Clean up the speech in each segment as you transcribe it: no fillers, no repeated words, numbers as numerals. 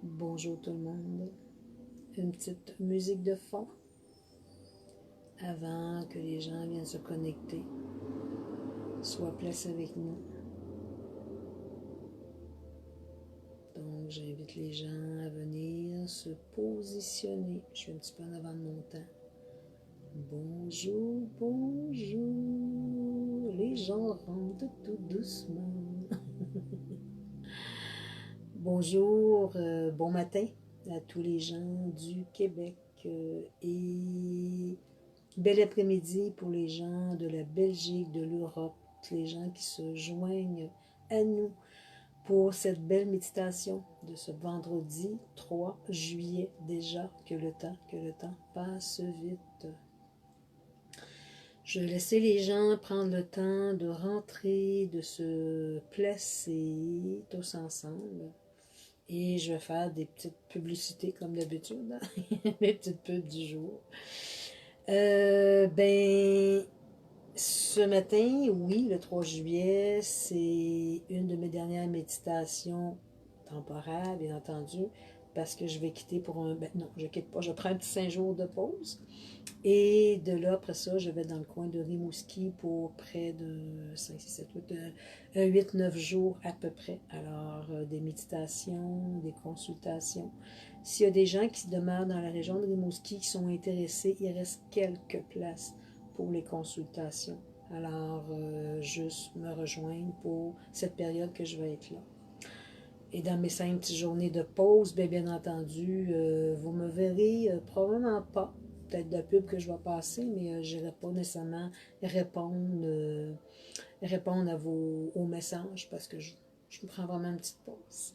Bonjour tout le monde. Une petite musique de fond avant que les gens viennent se connecter. Soient place avec nous. Donc, j'invite les gens à venir se positionner. Je suis un petit peu en avant de mon temps. Bonjour, bonjour. Les gens rentrent tout doucement. Bonjour, bon matin à tous les gens du Québec et bel après-midi pour les gens de la Belgique, de l'Europe, les gens qui se joignent à nous pour cette belle méditation de ce vendredi 3 juillet déjà, que le temps passe vite. Je vais laisser les gens prendre le temps de rentrer, de se placer tous ensemble. Et je vais faire des petites publicités comme d'habitude, hein? Les petites pubs du jour. Ce matin, oui, le 3 juillet, c'est une de mes dernières méditations temporaires, bien entendu, parce que je vais quitter pour un... Ben non, je quitte pas, je prends un petit 5 jours de pause. Et de là, après ça, je vais dans le coin de Rimouski pour près de 5, 6, 7, 8, 8 9 jours à peu près. Alors, des méditations, des consultations. S'il y a des gens qui demeurent dans la région de Rimouski qui sont intéressés, il reste quelques places pour les consultations. Alors, juste me rejoindre pour cette période que je vais être là. Et dans mes 5 petites journées de pause, bien entendu, vous me verrez probablement pas. Peut-être de pub que je vais passer, mais je n'irai pas nécessairement répondre à aux messages parce que je me prends vraiment une petite pause.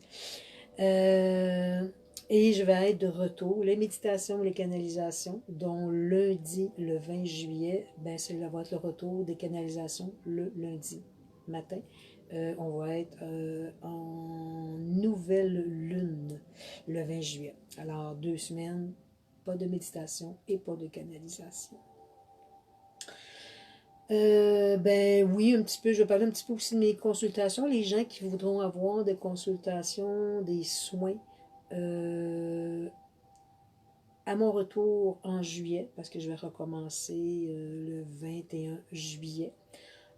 Et je vais être de retour. Les méditations, les canalisations, dont lundi, le 20 juillet, c'est va être le retour des canalisations le lundi matin. On va être en nouvelle lune le 20 juillet. Alors, 2 semaines, pas de méditation et pas de canalisation. Oui, un petit peu. Je vais parler un petit peu aussi de mes consultations. Les gens qui voudront avoir des consultations, des soins, à mon retour en juillet, parce que je vais recommencer le 21 juillet.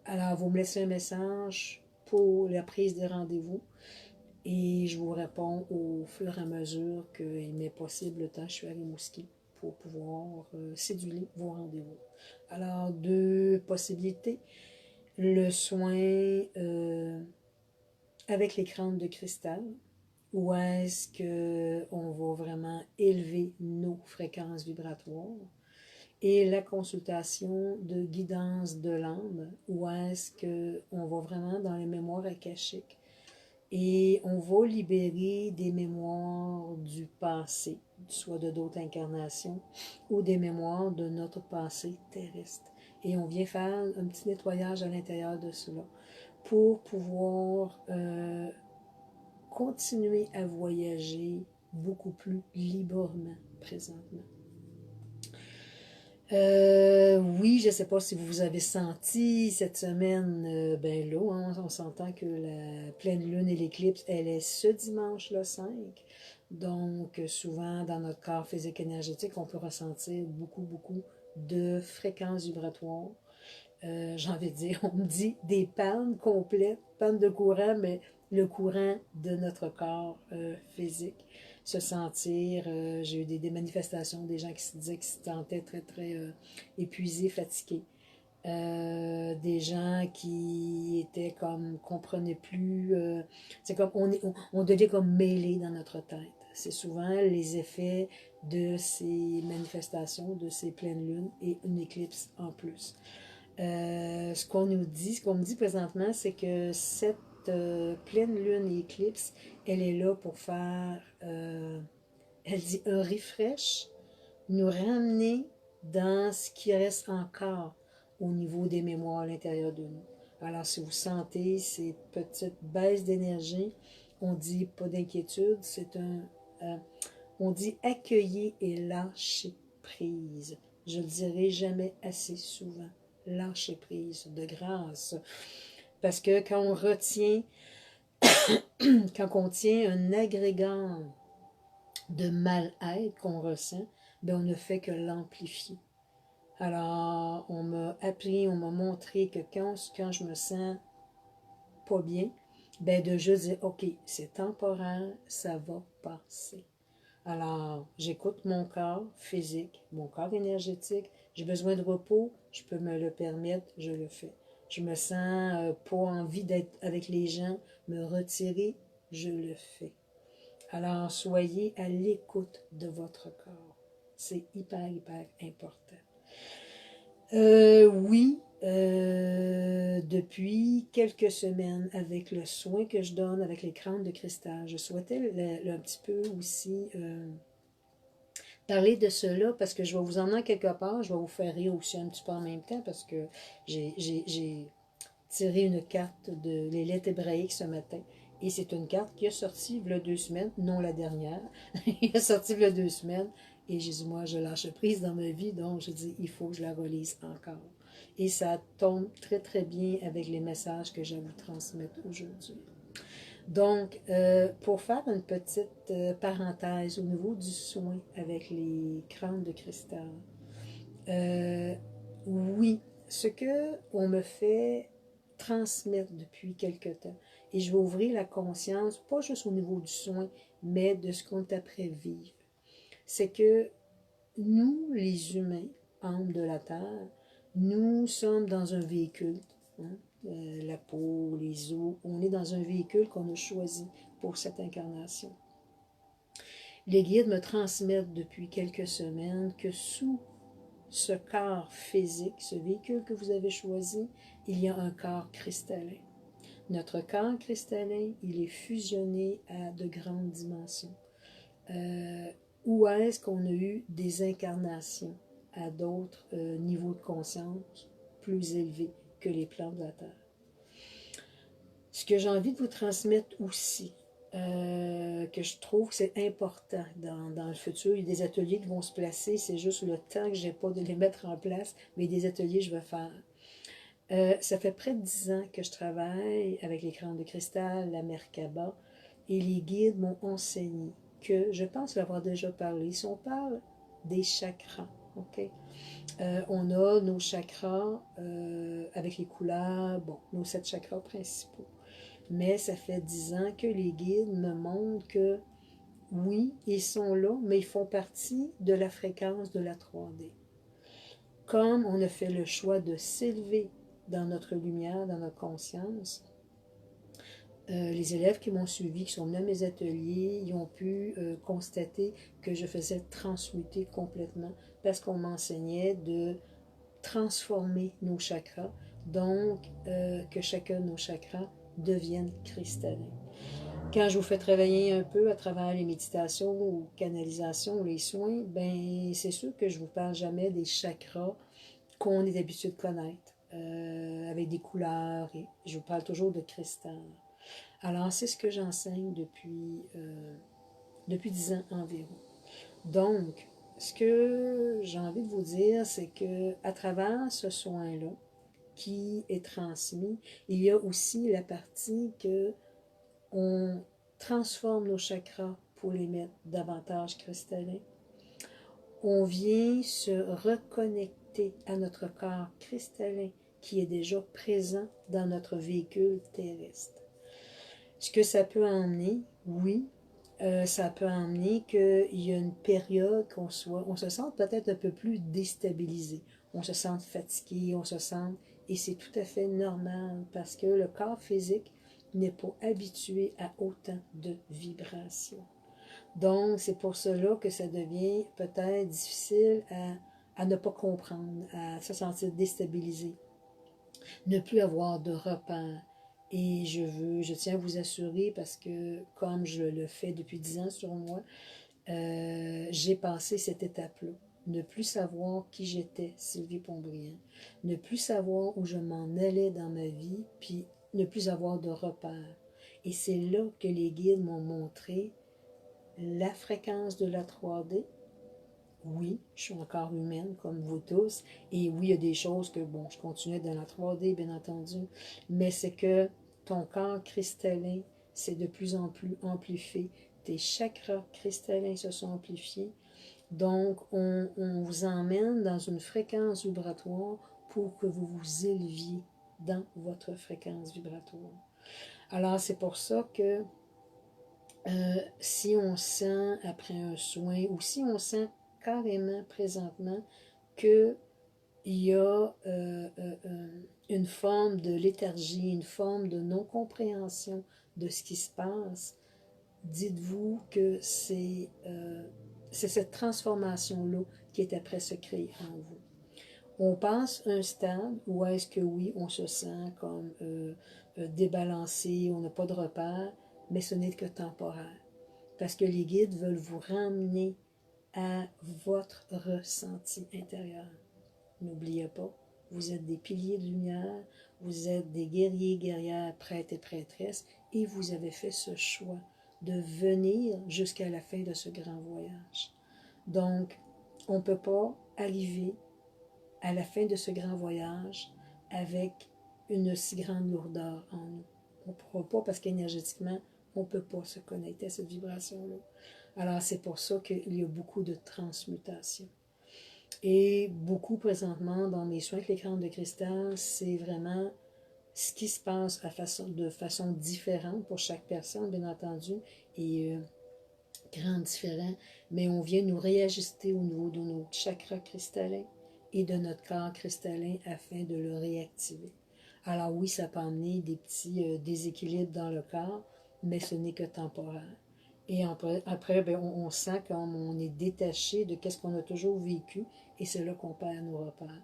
Alors, vous me laissez un message pour la prise des rendez-vous et je vous réponds au fur et à mesure qu'il m'est possible le temps que je suis à Rimouski pour pouvoir céduler vos rendez-vous. Alors, 2 possibilités. Le soin avec les crânes de cristal, où est-ce qu'on va vraiment élever nos fréquences vibratoires, et la consultation de guidance de l'âme, où est-ce qu'on va vraiment dans les mémoires akashiques et on va libérer des mémoires du passé, soit de d'autres incarnations, ou des mémoires de notre passé terrestre. Et on vient faire un petit nettoyage à l'intérieur de cela pour pouvoir continuer à voyager beaucoup plus librement présentement. Oui, je ne sais pas si vous avez senti cette semaine, là, hein, on s'entend que la pleine lune et l'éclipse, elle est ce dimanche le 5. Donc, souvent, dans notre corps physique énergétique, on peut ressentir beaucoup de fréquences vibratoires. J'ai envie de dire, on me dit des pannes complètes, pannes de courant, mais le courant de notre corps physique. Se sentir, j'ai eu des manifestations, des gens qui se disaient qu'ils se sentaient très épuisés, fatigués. Des gens qui étaient comme, comprenaient plus, c'est comme, on devient comme mêlé dans notre tête. C'est souvent les effets de ces manifestations, de ces pleines lunes et une éclipse en plus. Ce qu'on me dit présentement, c'est que cette pleine lune et éclipse, elle est là pour faire, elle dit un refresh, nous ramener dans ce qui reste encore au niveau des mémoires à l'intérieur de nous. Alors, si vous sentez ces petites baisses d'énergie, on dit pas d'inquiétude, on dit accueillir et lâcher prise. Je le dirai jamais assez souvent. Lâcher prise de grâce. Parce que quand on tient un agrégat de mal-être qu'on ressent, ben on ne fait que l'amplifier. Alors, on m'a appris, on m'a montré que quand je me sens pas bien, ben de juste dire, OK, c'est temporaire, ça va passer. Alors, j'écoute mon corps physique, mon corps énergétique. J'ai besoin de repos, je peux me le permettre, je le fais. Je me sens pas envie d'être avec les gens, me retirer, je le fais. Alors, soyez à l'écoute de votre corps. C'est hyper, hyper important. Oui, depuis quelques semaines, avec le soin que je donne avec les crânes de cristal, je souhaitais un petit peu aussi parler de cela parce que je vais vous emmener quelque part, je vais vous faire rire aussi un petit peu en même temps parce que j'ai tiré une carte de les lettres hébraïques ce matin. Et c'est une carte qui a sorti il y a 2 semaines, non la dernière. Il a sorti il y a 2 semaines. Et j'ai dit, moi, je lâche prise dans ma vie, donc je dis, il faut que je la relise encore. Et ça tombe très, très bien avec les messages que je vais vous transmettre aujourd'hui. Donc, pour faire une petite parenthèse au niveau du soin avec les crânes de cristal, euh, oui, ce que on me fait transmettre depuis quelque temps, et je vais ouvrir la conscience, pas juste au niveau du soin, mais de ce qu'on est après vivre, c'est que nous, les humains, âmes de la Terre, nous sommes dans un véhicule. Hein, la peau, les os, on est dans un véhicule qu'on a choisi pour cette incarnation. Les guides me transmettent depuis quelques semaines que sous ce corps physique, ce véhicule que vous avez choisi, il y a un corps cristallin. Notre corps cristallin, il est fusionné à de grandes dimensions. Euh, où est-ce qu'on a eu des incarnations à d'autres niveaux de conscience plus élevés que les plans de la Terre? Ce que j'ai envie de vous transmettre aussi, que je trouve que c'est important dans le futur, il y a des ateliers qui vont se placer, c'est juste le temps que je n'ai pas de les mettre en place, mais des ateliers je vais faire. Ça fait près de 10 ans que je travaille avec les crânes de cristal, la Merkaba, et les guides m'ont enseigné que, je pense l'avoir déjà parlé, si on parle des chakras, ok? On a nos chakras avec les couleurs, bon, nos 7 chakras principaux. Mais ça fait 10 ans que les guides me montrent que oui, ils sont là, mais ils font partie de la fréquence de la 3D. Comme on a fait le choix de s'élever dans notre lumière, dans notre conscience, les élèves qui m'ont suivi, qui sont venus à mes ateliers, ils ont pu constater que je faisais transmuter complètement parce qu'on m'enseignait de transformer nos chakras, donc que chacun de nos chakras devienne cristallin. Quand je vous fais travailler un peu à travers les méditations ou canalisations ou les soins, ben c'est sûr que je ne vous parle jamais des chakras qu'on est habitué de connaître, avec des couleurs, et je vous parle toujours de cristal. Alors, c'est ce que j'enseigne depuis 10 ans environ. Donc, ce que j'ai envie de vous dire, c'est que à travers ce soin-là qui est transmis, il y a aussi la partie que on transforme nos chakras pour les mettre davantage cristallins. On vient se reconnecter à notre corps cristallin qui est déjà présent dans notre véhicule terrestre. Ce que ça peut emmener, oui, ça peut emmener qu'il y a une période on se sent peut-être un peu plus déstabilisé, on se sent fatigué, on se sent, et c'est tout à fait normal parce que le corps physique n'est pas habitué à autant de vibrations. Donc, c'est pour cela que ça devient peut-être difficile à ne pas comprendre, à se sentir déstabilisé, ne plus avoir de repères. Et je tiens à vous assurer, parce que comme je le fais depuis 10 ans sur moi, j'ai passé cette étape-là. Ne plus savoir qui j'étais, Sylvie Pontbriand. Ne plus savoir où je m'en allais dans ma vie, puis ne plus avoir de repères. Et c'est là que les guides m'ont montré la fréquence de la 3D. Oui, je suis encore humaine comme vous tous. Et oui, il y a des choses que, bon, je continuais dans la 3D, bien entendu. Mais c'est que ton corps cristallin, c'est de plus en plus amplifié. tes chakras cristallins se sont amplifiés. Donc, on vous emmène dans une fréquence vibratoire pour que vous vous éleviez dans votre fréquence vibratoire. Alors, c'est pour ça que si on sent après un soin, ou si on sent carrément présentement qu'il y a une forme de léthargie, une forme de non-compréhension de ce qui se passe, dites-vous que c'est cette transformation-là qui est après se créer en vous. On passe un stade où est-ce que oui, on se sent comme débalancé, on n'a pas de repère, mais ce n'est que temporaire. Parce que les guides veulent vous ramener à votre ressenti intérieur. N'oubliez pas, vous êtes des piliers de lumière, vous êtes des guerriers, guerrières, prêtres et prêtresses, et vous avez fait ce choix de venir jusqu'à la fin de ce grand voyage. Donc, on ne peut pas arriver à la fin de ce grand voyage avec une si grande lourdeur en nous. On ne pourra pas parce qu'énergétiquement, on ne peut pas se connecter à cette vibration-là. Alors, c'est pour ça qu'il y a beaucoup de transmutation. Et beaucoup présentement dans mes soins avec les crânes de cristal, c'est vraiment ce qui se passe de façon différente pour chaque personne, bien entendu, et grand différent, mais on vient nous réajuster au niveau de nos chakras cristallins et de notre corps cristallin afin de le réactiver. Alors oui, ça peut amener des petits déséquilibres dans le corps, mais ce n'est que temporaire. Et après ben, on sent comme on est détaché de ce qu'on a toujours vécu, et c'est là qu'on perd nos repères.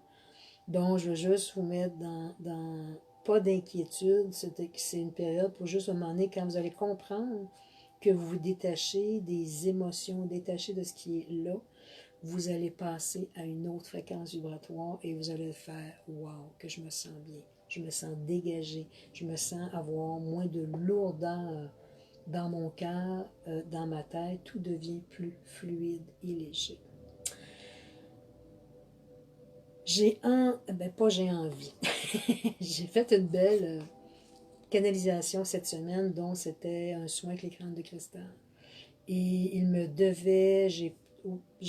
Donc, je veux juste vous mettre dans pas d'inquiétude, c'est une période pour juste un moment donné, quand vous allez comprendre que vous vous détachez des émotions, détachez de ce qui est là, vous allez passer à une autre fréquence vibratoire et vous allez faire « Wow, que je me sens bien, je me sens dégagé, je me sens avoir moins de lourdeur dans mon cœur, dans ma tête, tout devient plus fluide et léger. » J'ai envie. J'ai fait une belle canalisation cette semaine, dont c'était un soin avec les crânes de cristal. Et il me devait, j'ai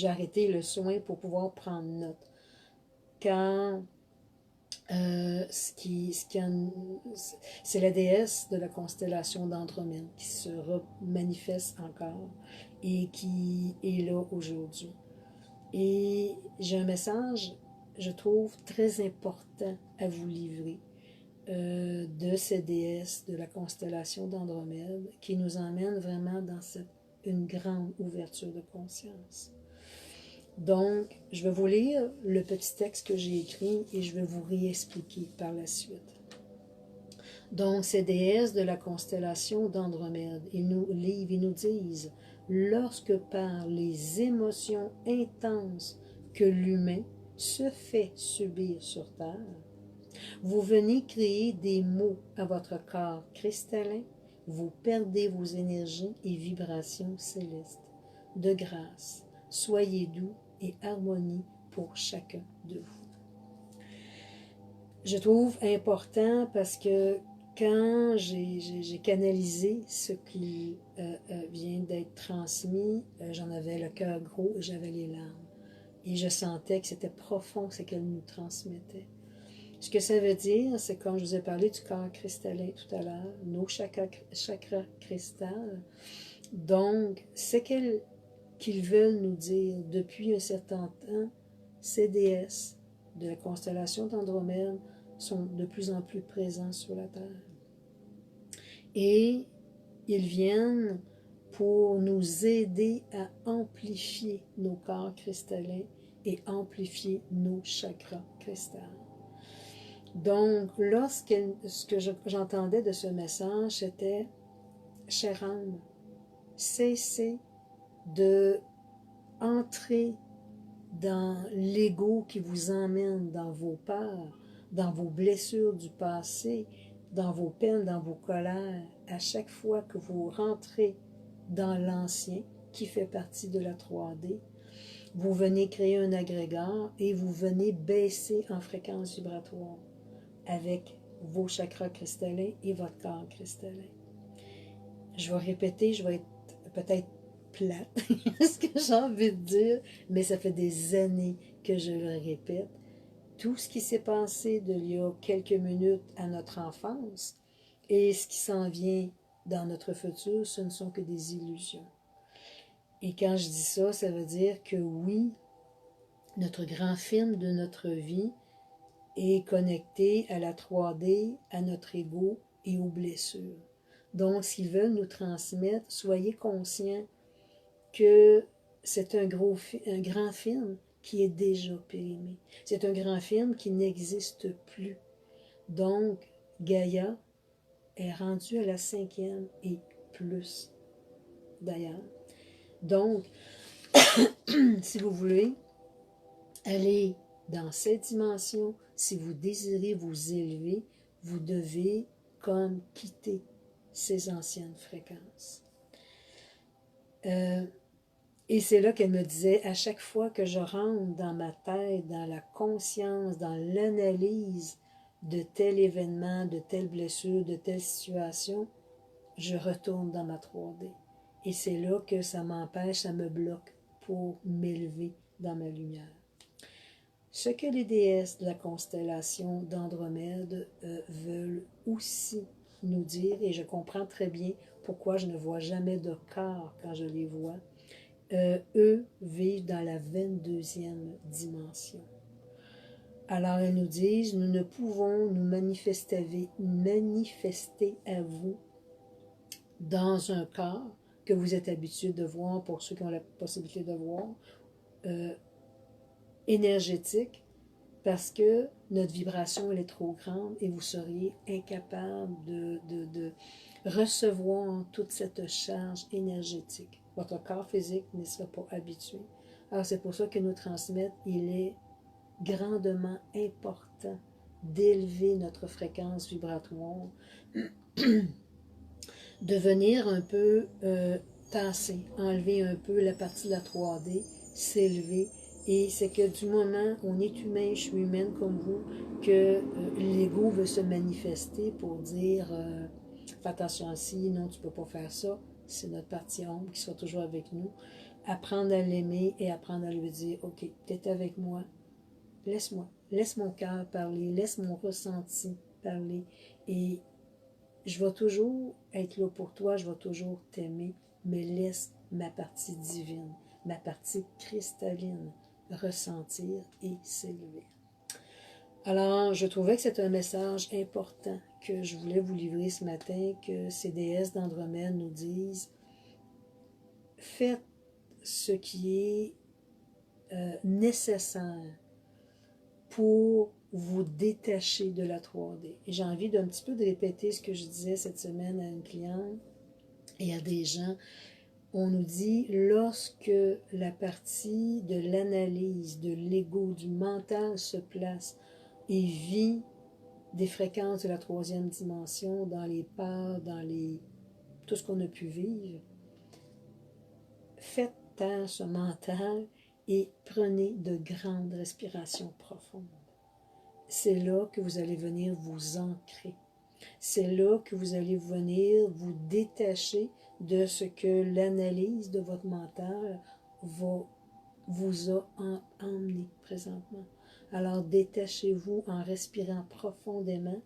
arrêté le soin pour pouvoir prendre note. Quand c'est la déesse de la constellation d'Andromède qui se manifeste encore et qui est là aujourd'hui. Et j'ai un message, je trouve, très important à vous livrer de ces déesses de la constellation d'Andromède qui nous emmène vraiment dans une grande ouverture de conscience. Donc, je vais vous lire le petit texte que j'ai écrit et je vais vous réexpliquer par la suite. Donc, ces déesses de la constellation d'Andromède, ils nous livrent, ils nous disent, lorsque par les émotions intenses que l'humain se fait subir sur Terre, vous venez créer des maux à votre corps cristallin, vous perdez vos énergies et vibrations célestes. De grâce, soyez doux et harmonie pour chacun de vous. Je trouve important parce que quand j'ai canalisé ce qui vient d'être transmis, j'en avais le cœur gros et j'avais les larmes. Et je sentais que c'était profond ce qu'elle nous transmettait. Ce que ça veut dire, c'est comme je vous ai parlé du corps cristallin tout à l'heure, nos chakras cristal. Donc, c'est qu'ils veulent nous dire depuis un certain temps, ces déesses de la constellation d'Andromède sont de plus en plus présents sur la Terre. Et ils viennent pour nous aider à amplifier nos corps cristallins et amplifier nos chakras cristals. Donc, ce que j'entendais de ce message, c'était « Chère âme, cessez de entrer dans l'ego qui vous emmène dans vos peurs, dans vos blessures du passé, dans vos peines, dans vos colères, à chaque fois que vous rentrez dans l'ancien qui fait partie de la 3D, vous venez créer un agrégat et vous venez baisser en fréquence vibratoire avec vos chakras cristallins et votre corps cristallin. Je vais répéter, je vais être peut-être plate, ce que j'ai envie de dire, mais ça fait des années que je le répète. Tout ce qui s'est passé d'il y a quelques minutes à notre enfance et ce qui s'en vient dans notre futur, ce ne sont que des illusions. Et quand je dis ça, ça veut dire que oui, notre grand film de notre vie est connecté à la 3D, à notre ego et aux blessures. Donc, s'ils veulent nous transmettre, soyez conscients que c'est un grand film qui est déjà périmé. C'est un grand film qui n'existe plus. Donc, Gaïa est rendue à la 5e et plus, d'ailleurs. Donc, si vous voulez aller dans cette dimension, si vous désirez vous élever, vous devez comme quitter ces anciennes fréquences. Et c'est là qu'elle me disait, à chaque fois que je rentre dans ma tête, dans la conscience, dans l'analyse de tel événement, de telle blessure, de telle situation, je retourne dans ma 3D. Et c'est là que ça m'empêche, ça me bloque pour m'élever dans ma lumière. Ce que les déesses de la constellation d'Andromède veulent aussi nous dire, et je comprends très bien pourquoi je ne vois jamais de corps quand je les vois, eux vivent dans la 22e dimension. Alors elles nous disent, nous ne pouvons nous manifester à vous dans un corps que vous êtes habitués de voir, pour ceux qui ont la possibilité de voir, énergétique, parce que notre vibration elle est trop grande et vous seriez incapable de recevoir toute cette charge énergétique. Votre corps physique ne sera pas habitué. Alors c'est pour ça que nous transmettre, il est grandement important d'élever notre fréquence vibratoire, de venir un peu tasser, enlever un peu la partie de la 3D, s'élever. Et c'est que du moment où on est humain, je suis humaine comme vous, que l'ego veut se manifester pour dire fais attention à ci, non, tu ne peux pas faire ça. C'est notre partie ombre qui sera toujours avec nous. Apprendre à l'aimer et apprendre à lui dire ok, tu es avec moi, laisse-moi, laisse mon cœur parler, laisse mon ressenti parler. Et je vais toujours être là pour toi, je vais toujours t'aimer, mais laisse ma partie divine, ma partie cristalline ressentir et s'élever. Alors, je trouvais que c'est un message important que je voulais vous livrer ce matin, que ces déesses d'Andromède nous disent faites ce qui est nécessaire pour vous détacher de la 3D. Et j'ai envie d'un petit peu de répéter ce que je disais cette semaine à une cliente et à des gens. On nous dit, lorsque la partie de l'analyse, de l'ego, du mental se place et vit des fréquences de la 3e dimension dans les peurs, dans tout ce qu'on a pu vivre, faites taire ce mental et prenez de grandes respirations profondes. C'est là que vous allez venir vous ancrer. C'est là que vous allez venir vous détacher de ce que l'analyse de votre mental vous a emmené présentement. Alors détachez-vous en respirant profondément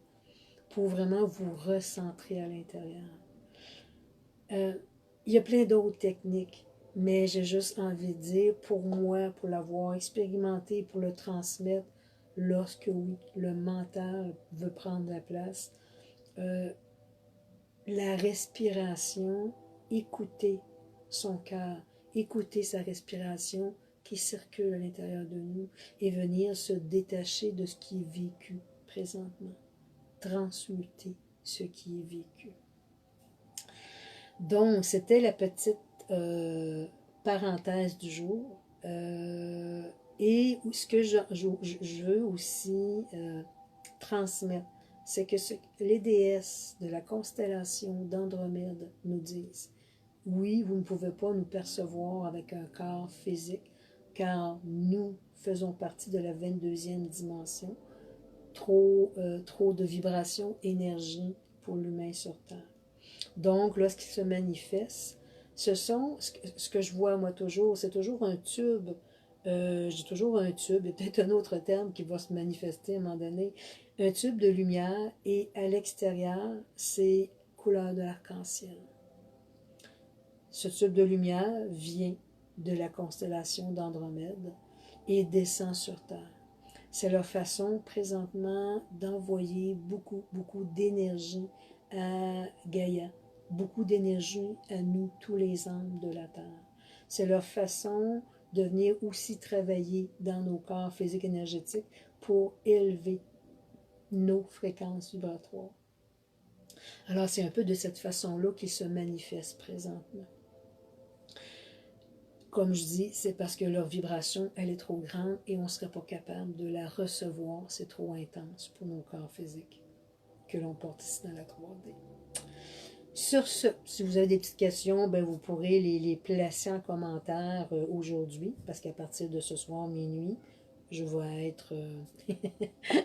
pour vraiment vous recentrer à l'intérieur. Il y a plein d'autres techniques, mais j'ai juste envie de dire, pour moi, pour l'avoir expérimenté, pour le transmettre, lorsque oui, le mental veut prendre la place, la respiration, écouter son cœur, écouter sa respiration qui circule à l'intérieur de nous et venir se détacher de ce qui est vécu présentement, transmuter ce qui est vécu. Donc, c'était la petite parenthèse du jour. Et ce que je veux aussi transmettre, c'est que les déesses de la constellation d'Andromède nous disent, oui, vous ne pouvez pas nous percevoir avec un corps physique, car nous faisons partie de la 22e dimension, trop de vibrations, énergie pour l'humain sur Terre. Donc, lorsqu'il se manifeste, Ce que je vois moi toujours, c'est toujours un tube. J'ai toujours un tube, il y a peut-être un autre terme qui va se manifester à un moment donné. Un tube de lumière et à l'extérieur, c'est couleur de l'arc-en-ciel. Ce tube de lumière vient de la constellation d'Andromède et descend sur Terre. C'est leur façon présentement d'envoyer beaucoup, beaucoup d'énergie à Gaïa, beaucoup d'énergie à nous, tous les âmes de la Terre. C'est leur façon de venir aussi travailler dans nos corps physiques et énergétiques pour élever nos fréquences vibratoires. Alors c'est un peu de cette façon-là qu'ils se manifestent présentement. Comme je dis, c'est parce que leur vibration, elle est trop grande et on ne serait pas capable de la recevoir. C'est trop intense pour nos corps physiques que l'on porte ici dans la 3D. Sur ce, si vous avez des petites questions, ben vous pourrez les placer en commentaire aujourd'hui, parce qu'à partir de ce soir, minuit, je vais être,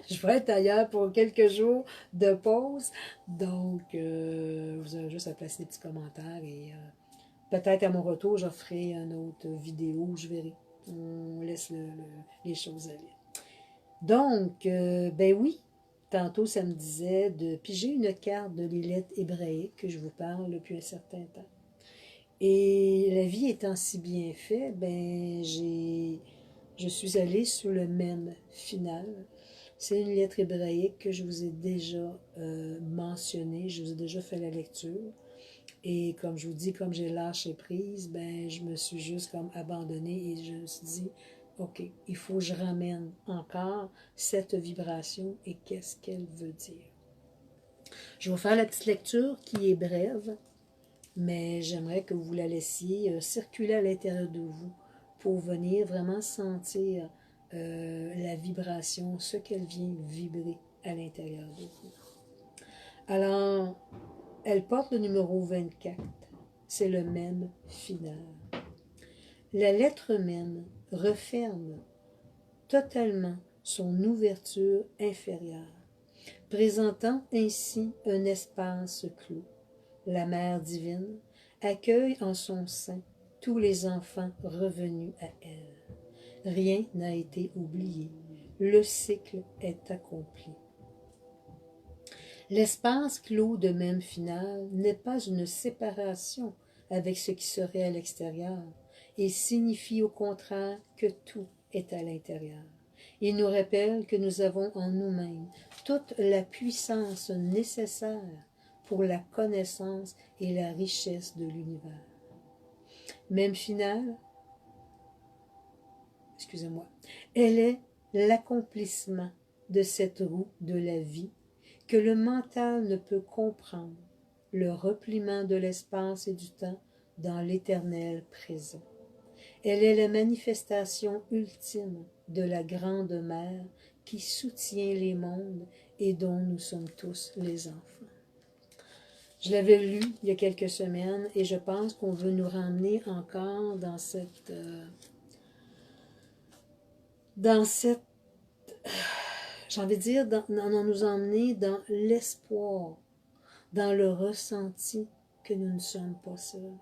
je vais être ailleurs pour quelques jours de pause. Donc, vous avez juste à placer des petits commentaires et peut-être à mon retour, je ferai une autre vidéo, je verrai. On laisse les choses aller. Donc, ben oui, tantôt ça me disait de piger une carte de l'élite hébraïque que je vous parle depuis un certain temps. Et la vie étant si bien faite, ben je suis allée sur le même final. C'est une lettre hébraïque que je vous ai déjà mentionnée, je vous ai déjà fait la lecture. Et comme je vous dis, comme j'ai lâché prise, ben je me suis juste comme abandonnée et je me suis dit, OK, il faut que je ramène encore cette vibration et qu'est-ce qu'elle veut dire. Je vais faire la petite lecture qui est brève, mais j'aimerais que vous la laissiez circuler à l'intérieur de vous pour venir vraiment sentir la vibration, ce qu'elle vient vibrer à l'intérieur de vous. Alors, elle porte le numéro 24. C'est le même final. La lettre humaine referme totalement son ouverture inférieure, présentant ainsi un espace clos. La Mère divine accueille en son sein tous les enfants revenus à elle. Rien n'a été oublié. Le cycle est accompli. L'espace clos de même final n'est pas une séparation avec ce qui serait à l'extérieur et signifie au contraire que tout est à l'intérieur. Il nous rappelle que nous avons en nous-mêmes toute la puissance nécessaire pour la connaissance et la richesse de l'univers. Même finale, excusez-moi, elle est l'accomplissement de cette roue de la vie que le mental ne peut comprendre, le repliement de l'espace et du temps dans l'éternel présent. Elle est la manifestation ultime de la grande mère qui soutient les mondes et dont nous sommes tous les enfants. Je l'avais lu il y a quelques semaines et je pense qu'on veut nous ramener encore dans cette j'ai envie de dire, nous emmener dans l'espoir, dans le ressenti que nous ne sommes pas seuls.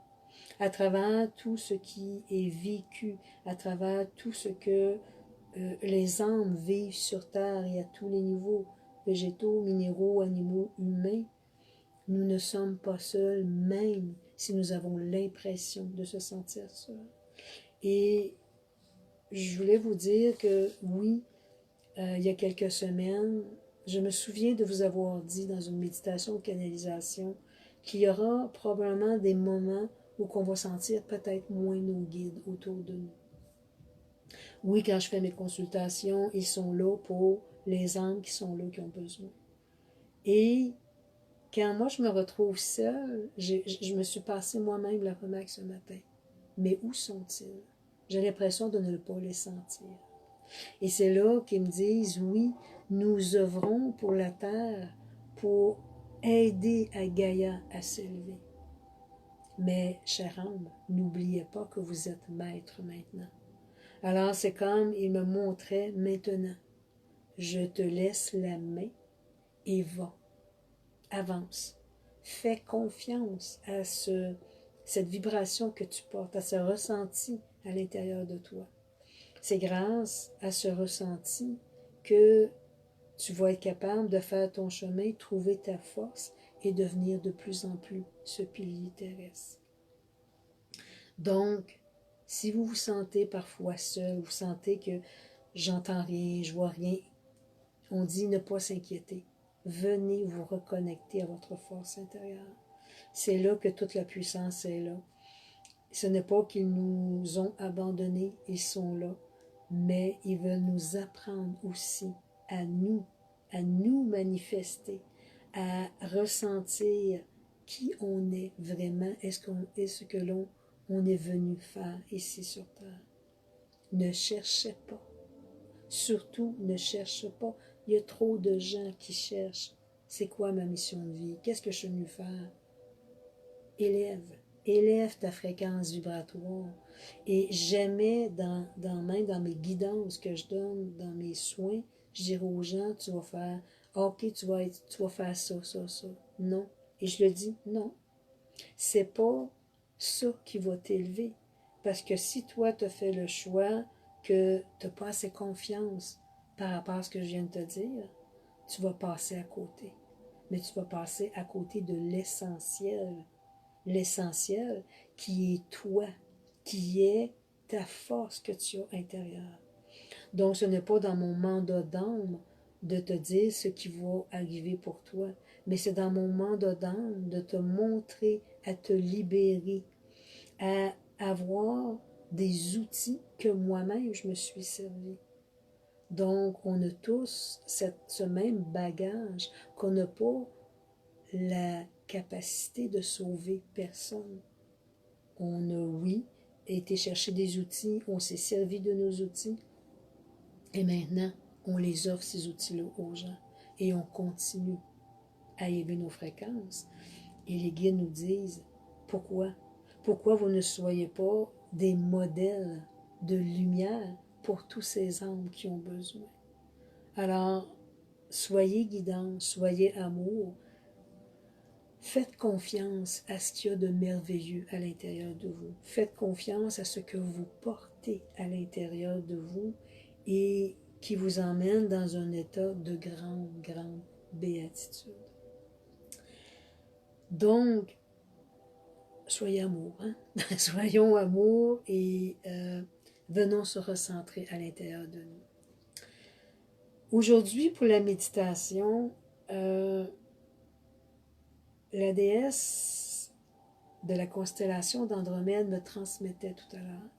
À travers tout ce qui est vécu, à travers tout ce que les âmes vivent sur Terre et à tous les niveaux, végétaux, minéraux, animaux, humains, nous ne sommes pas seuls, même si nous avons l'impression de se sentir seuls. Et je voulais vous dire que oui, il y a quelques semaines, je me souviens de vous avoir dit dans une méditation de canalisation qu'il y aura probablement des moments où on va sentir peut-être moins nos guides autour de nous. Oui, quand je fais mes consultations, ils sont là pour les âmes qui sont là, qui ont besoin. Et quand moi je me retrouve seule, je me suis passé moi-même la remarque ce matin. Mais où sont-ils? J'ai l'impression de ne pas les sentir. Et c'est là qu'ils me disent, oui, nous œuvrons pour la terre, pour aider à Gaïa à s'élever. Mais, chère âme, n'oubliez pas que vous êtes maître maintenant. Alors c'est comme il me montrait maintenant. Je te laisse la main et va, avance. Fais confiance à cette vibration que tu portes, à ce ressenti à l'intérieur de toi. C'est grâce à ce ressenti que tu vas être capable de faire ton chemin, trouver ta force et devenir de plus en plus ce pilier terrestre. Donc, si vous vous sentez parfois seul, vous sentez que j'entends rien, je vois rien, on dit ne pas s'inquiéter. Venez vous reconnecter à votre force intérieure. C'est là que toute la puissance est là. Ce n'est pas qu'ils nous ont abandonnés, ils sont là, mais ils veulent nous apprendre aussi à nous manifester, à ressentir qui on est vraiment, est-ce que on est venu faire ici sur Terre. Ne cherchez pas. Surtout, ne cherche pas. Il y a trop de gens qui cherchent. C'est quoi ma mission de vie? Qu'est-ce que je suis venu faire? Élève ta fréquence vibratoire. Et jamais même dans mes guidances que je donne, dans mes soins, je dirais aux gens, tu vas faire, ok, tu vas faire ça, ça, ça. Non. Et je le dis, non. C'est pas ça qui va t'élever. Parce que si toi, tu fais le choix que tu n'as pas assez confiance par rapport à ce que je viens de te dire, tu vas passer à côté. Mais tu vas passer à côté de l'essentiel. L'essentiel qui est toi, qui est ta force que tu as intérieure. Donc, ce n'est pas dans mon mandat d'âme de te dire ce qui va arriver pour toi, mais c'est dans mon mandat d'âme de te montrer, à te libérer, à avoir des outils que moi-même je me suis servi. Donc, on a tous ce même bagage qu'on n'a pas la capacité de sauver personne. On a, oui, été chercher des outils, on s'est servi de nos outils, et maintenant, on les offre, ces outils-là, aux gens. Et on continue à élever nos fréquences. Et les guides nous disent, pourquoi? Pourquoi vous ne soyez pas des modèles de lumière pour tous ces âmes qui ont besoin? Alors, soyez guidants, soyez amour. Faites confiance à ce qu'il y a de merveilleux à l'intérieur de vous. Faites confiance à ce que vous portez à l'intérieur de vous et qui vous emmène dans un état de grande béatitude. Donc, soyez amour, hein? Soyons amour et venons se recentrer à l'intérieur de nous. Aujourd'hui, pour la méditation, la déesse de la constellation d'Andromède me transmettait tout à l'heure.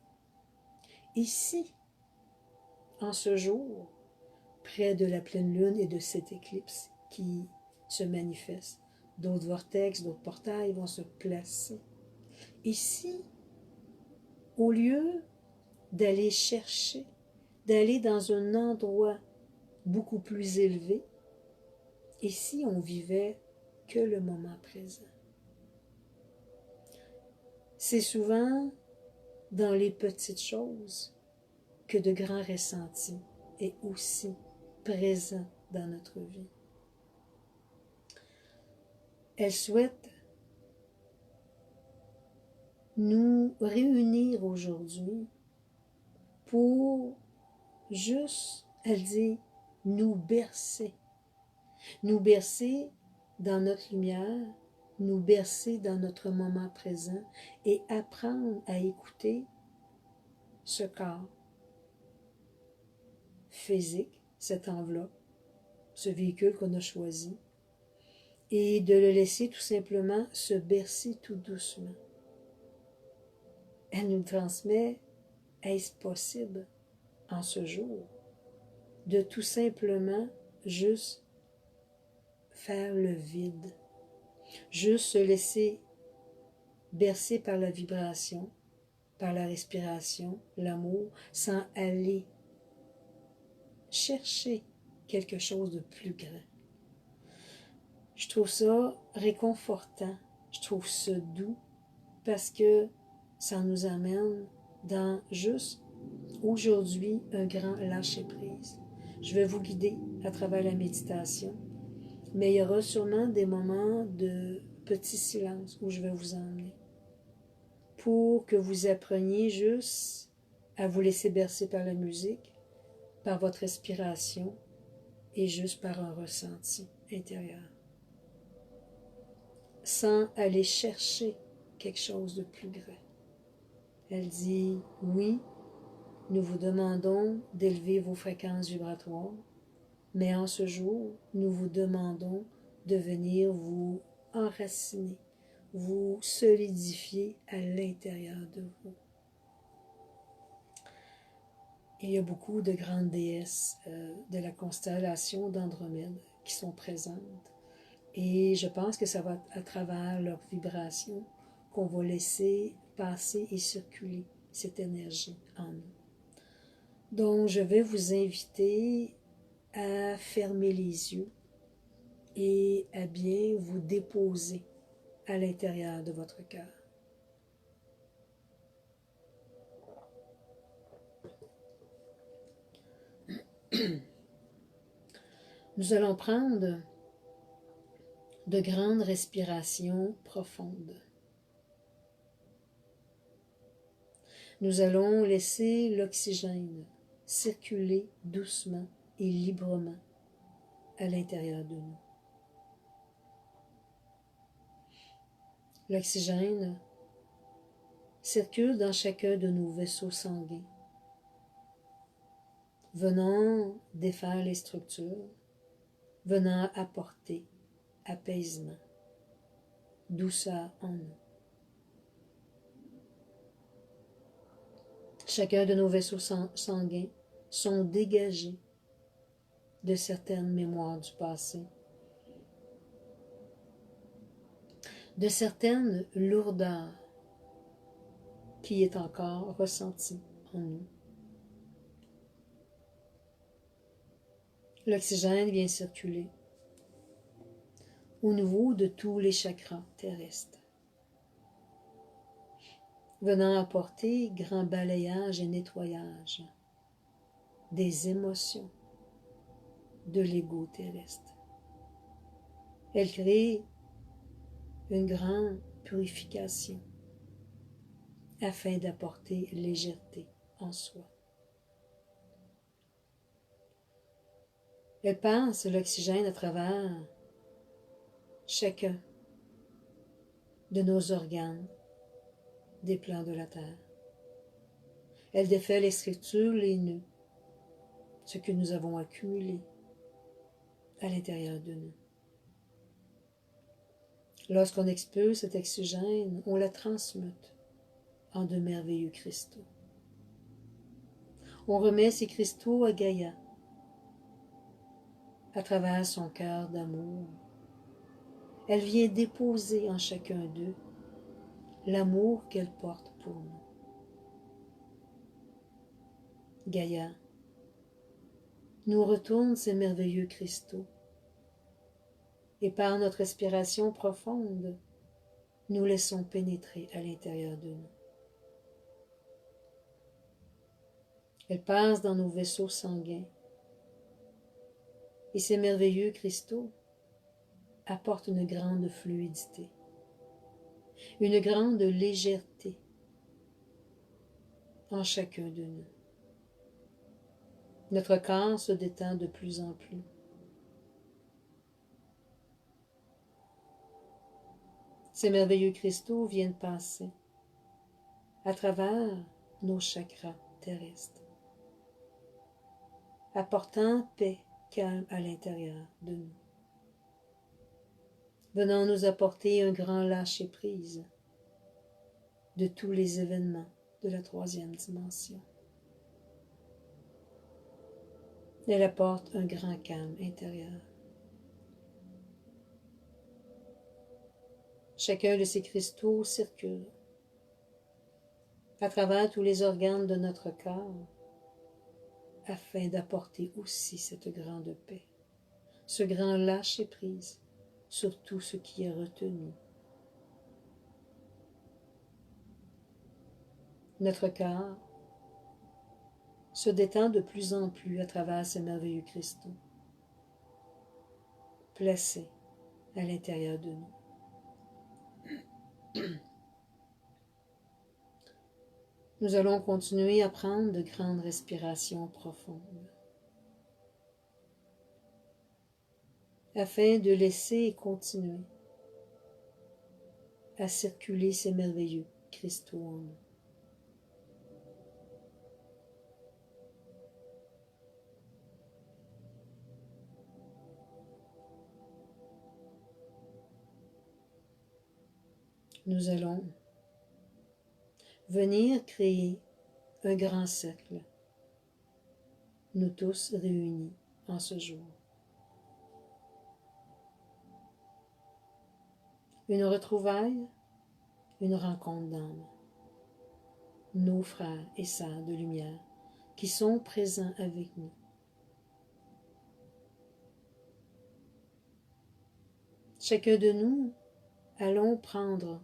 Ici, en ce jour, près de la pleine lune et de cette éclipse qui se manifeste, d'autres vortex, d'autres portails vont se placer. Ici, au lieu d'aller chercher, d'aller dans un endroit beaucoup plus élevé, ici on vivait que le moment présent. C'est souvent dans les petites choses que de grands ressentis est aussi présent dans notre vie. Elle souhaite nous réunir aujourd'hui pour juste, elle dit, nous bercer dans notre lumière, nous bercer dans notre moment présent et apprendre à écouter ce corps physique, cette enveloppe, ce véhicule qu'on a choisi, et de le laisser tout simplement se bercer tout doucement. Elle nous transmet, est-ce possible en ce jour, de tout simplement juste faire le vide, juste se laisser bercer par la vibration, par la respiration, l'amour, sans aller chercher quelque chose de plus grand. Je trouve ça réconfortant, je trouve ça doux, parce que ça nous amène dans juste aujourd'hui un grand lâcher-prise. Je vais vous guider à travers la méditation, mais il y aura sûrement des moments de petit silence où je vais vous emmener. pour que vous appreniez juste à vous laisser bercer par la musique, par votre respiration et juste par un ressenti intérieur, sans aller chercher quelque chose de plus grand. Elle dit, oui, nous vous demandons d'élever vos fréquences vibratoires, mais en ce jour, nous vous demandons de venir vous enraciner, vous solidifier à l'intérieur de vous. Il y a beaucoup de grandes déesses de la constellation d'Andromède qui sont présentes. Et je pense que ça va être à travers leur vibration qu'on va laisser passer et circuler cette énergie en nous. Donc, je vais vous inviter à fermer les yeux et à bien vous déposer à l'intérieur de votre cœur. Nous allons prendre de grandes respirations profondes. Nous allons laisser l'oxygène circuler doucement et librement à l'intérieur de nous. L'oxygène circule dans chacun de nos vaisseaux sanguins, venant défaire les structures, venant apporter apaisement, douceur en nous. Chacun de nos vaisseaux sanguins sont dégagés de certaines mémoires du passé, de certaines lourdeurs qui est encore ressentie en nous. L'oxygène vient circuler au niveau de tous les chakras terrestres, venant apporter grand balayage et nettoyage des émotions de l'ego terrestre. Elle crée une grande purification afin d'apporter légèreté en soi. Elle passe l'oxygène à travers chacun de nos organes des plans de la Terre. Elle défait les structures, les nœuds, ce que nous avons accumulé à l'intérieur de nous. Lorsqu'on expulse cet oxygène, on la transmute en de merveilleux cristaux. On remet ces cristaux à Gaïa, à travers son cœur d'amour. Elle vient déposer en chacun d'eux l'amour qu'elle porte pour nous. Gaïa nous retourne ces merveilleux cristaux et par notre respiration profonde, nous laissons pénétrer à l'intérieur de nous. Elle passe dans nos vaisseaux sanguins et ces merveilleux cristaux apportent une grande fluidité, une grande légèreté en chacun de nous. Notre corps se détend de plus en plus. Ces merveilleux cristaux viennent passer à travers nos chakras terrestres, apportant paix, calme à l'intérieur de nous, venant nous apporter un grand lâcher-prise de tous les événements de la troisième dimension. Elle apporte un grand calme intérieur. Chacun de ces cristaux circule à travers tous les organes de notre corps afin d'apporter aussi cette grande paix, ce grand lâcher-prise sur tout ce qui est retenu. Notre corps se détend de plus en plus à travers ces merveilleux cristaux placés à l'intérieur de nous. Nous allons continuer à prendre de grandes respirations profondes afin de laisser continuer à circuler ces merveilleux cristaux en nous. Nous allons venir créer un grand cercle, nous tous réunis en ce jour. Une retrouvaille, une rencontre d'âme. Nos frères et sœurs de lumière qui sont présents avec nous. Chacun de nous, allons prendre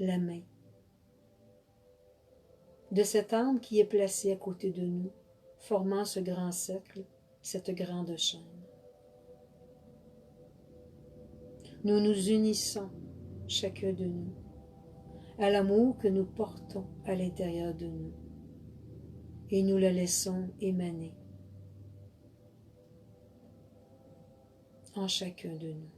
la main de cette âme qui est placée à côté de nous, formant ce grand cercle, cette grande chaîne. Nous nous unissons, chacun de nous, à l'amour que nous portons à l'intérieur de nous, et nous le laissons émaner en chacun de nous.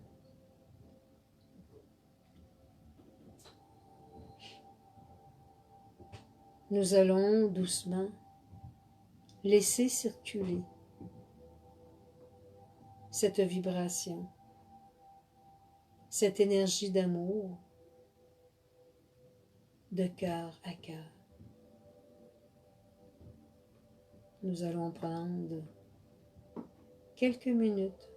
Nous allons doucement laisser circuler cette vibration, cette énergie d'amour de cœur à cœur. Nous allons prendre quelques minutes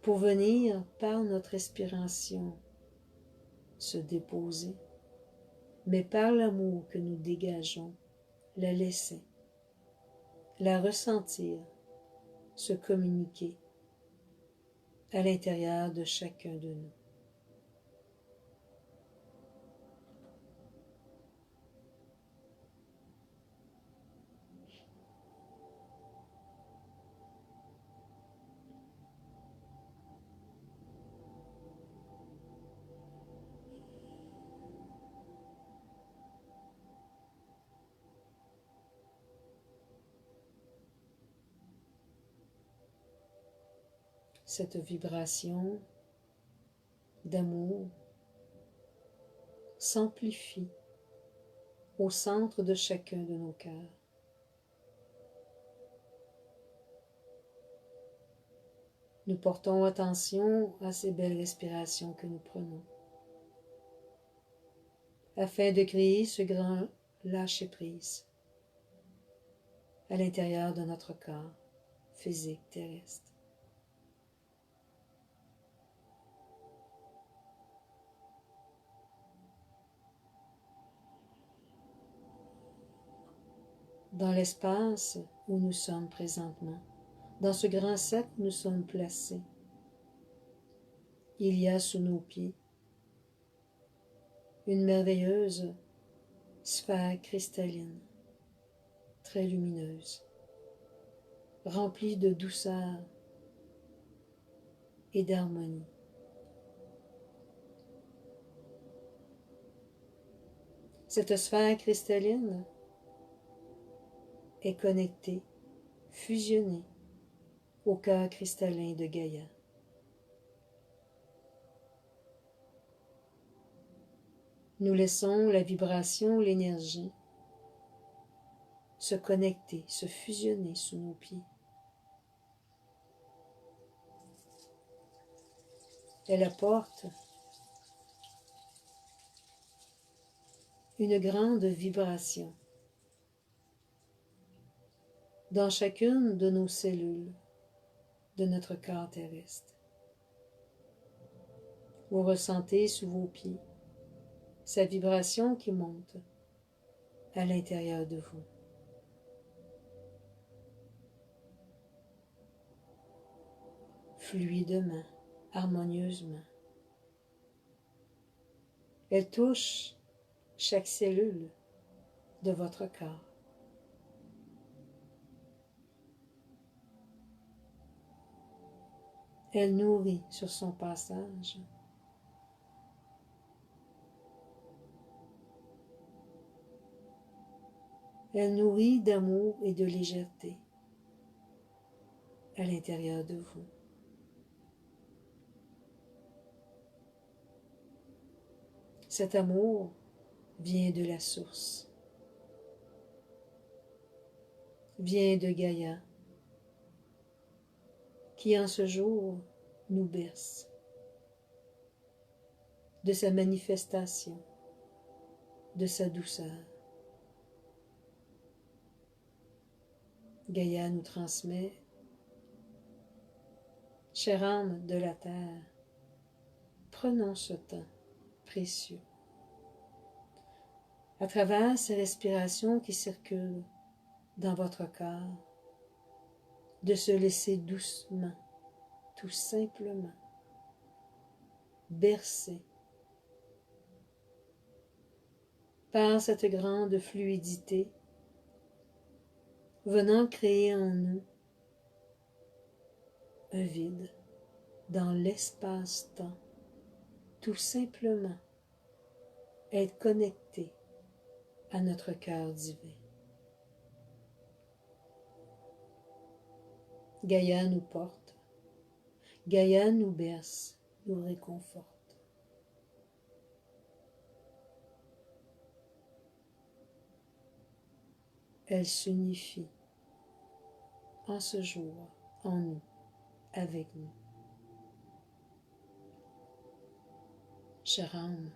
pour venir par notre respiration se déposer, mais par l'amour que nous dégageons, la laisser, la ressentir, se communiquer à l'intérieur de chacun de nous. Cette vibration d'amour s'amplifie au centre de chacun de nos cœurs. Nous portons attention à ces belles respirations que nous prenons, afin de créer ce grand lâcher-prise à l'intérieur de notre corps physique terrestre. Dans l'espace où nous sommes présentement, dans ce grand cercle où nous sommes placés, il y a sous nos pieds une merveilleuse sphère cristalline, très lumineuse, remplie de douceur et d'harmonie. Cette sphère cristalline est connectée, fusionnée au cœur cristallin de Gaïa. Nous laissons la vibration, l'énergie se connecter, se fusionner sous nos pieds. Elle apporte une grande vibration dans chacune de nos cellules de notre corps terrestre. Vous ressentez sous vos pieds sa vibration qui monte à l'intérieur de vous. Fluidement, harmonieusement. Elle touche chaque cellule de votre corps. Elle nourrit sur son passage Elle nourrit d'amour et de légèreté à l'intérieur de vous. Cet amour vient de la source, vient de Gaïa, qui en ce jour nous berce, de sa manifestation, de sa douceur. Gaïa nous transmet, chère âme de la terre, prenons ce temps précieux. À travers ces respirations qui circulent dans votre corps, de se laisser doucement, tout simplement, bercer par cette grande fluidité venant créer en nous un vide dans l'espace-temps, tout simplement être connecté à notre cœur divin. Gaïa nous porte, Gaïa nous berce, nous réconforte. Elle s'unifie en ce jour, en nous, avec nous. Chère âme,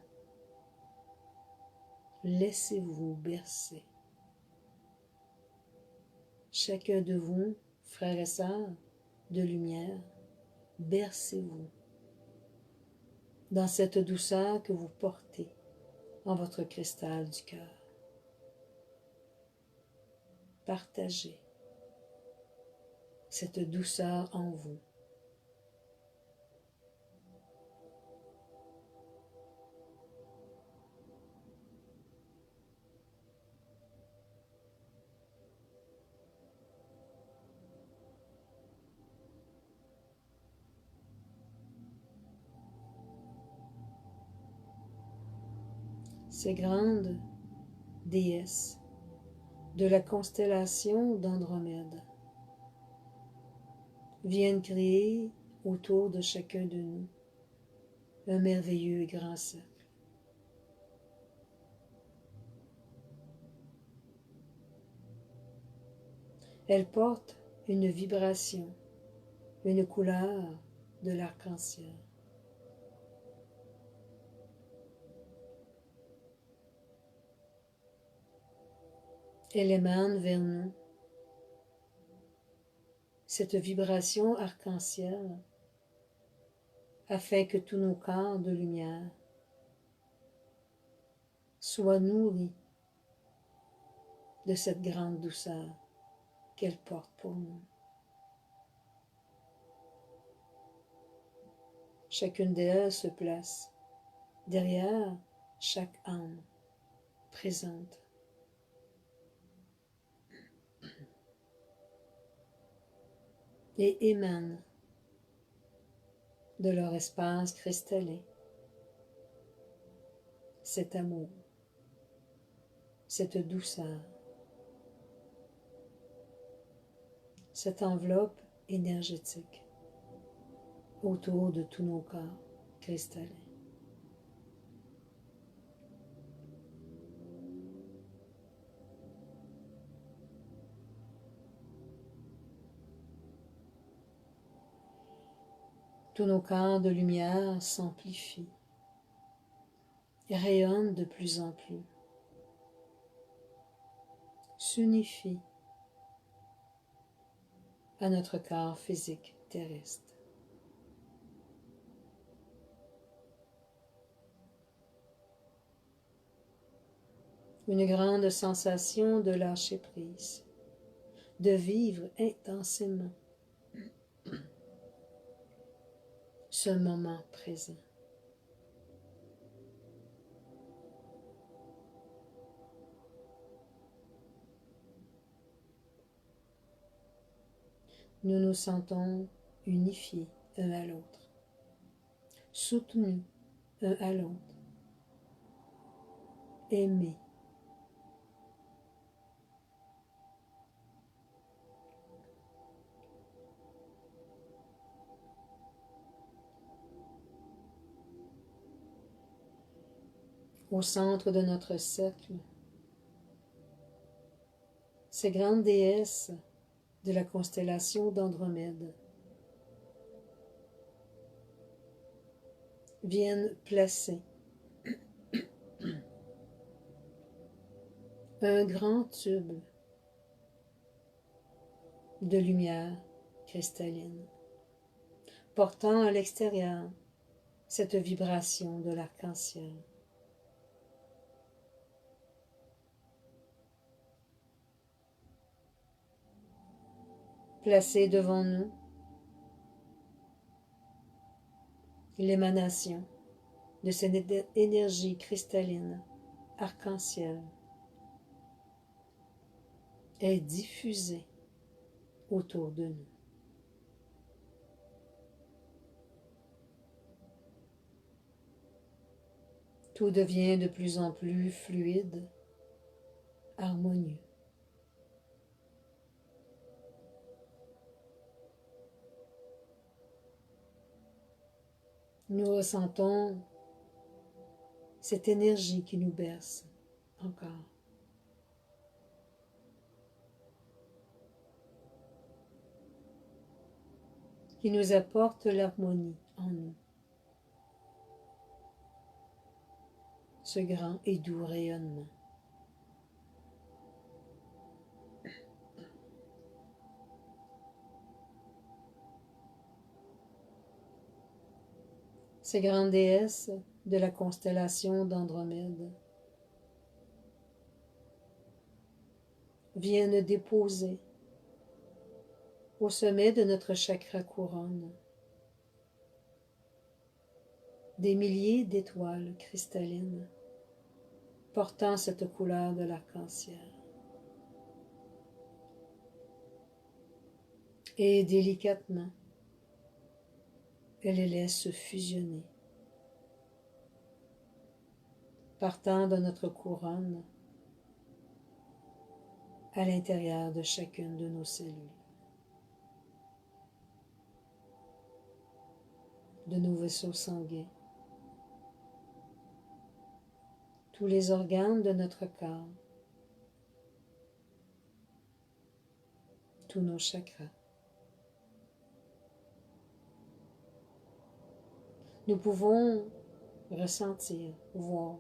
laissez-vous bercer. Chacun de vous, frères et sœurs de lumière, bercez-vous dans cette douceur que vous portez en votre cristal du cœur. Partagez cette douceur en vous. Ces grandes déesses de la constellation d'Andromède viennent créer autour de chacun de nous un merveilleux et grand cercle. Elles portent une vibration, une couleur de l'arc-en-ciel. Elle émane vers nous cette vibration arc-en-ciel afin que tous nos corps de lumière soient nourris de cette grande douceur qu'elle porte pour nous. Chacune d'elles se place derrière chaque âme présente. Et émanent de leur espace cristallin cet amour, cette douceur, cette enveloppe énergétique autour de tous nos corps cristallins. Tous nos corps de lumière s'amplifient et rayonnent de plus en plus, s'unifient à notre corps physique terrestre. Une grande sensation de lâcher prise, de vivre intensément ce moment présent. Nous nous sentons unifiés un à l'autre, soutenus un à l'autre, aimés. au centre de notre cercle, ces grandes déesses de la constellation d'Andromède viennent placer un grand tube de lumière cristalline, portant à l'extérieur cette vibration de l'arc-en-ciel. Placez devant nous l'émanation de cette énergie cristalline arc-en-ciel est diffusée autour de nous. Tout devient de plus en plus fluide, harmonieux. Nous ressentons cette énergie qui nous berce encore. Qui nous apporte l'harmonie en nous. Ce grand et doux rayonnement. Ces grandes déesses de la constellation d'Andromède viennent déposer au sommet de notre chakra couronne des milliers d'étoiles cristallines portant cette couleur de l'arc-en-ciel. Et délicatement, elle les laisse fusionner, partant de notre couronne à l'intérieur de chacune de nos cellules, de nos vaisseaux sanguins, tous les organes de notre corps, tous nos chakras. Nous pouvons ressentir, voir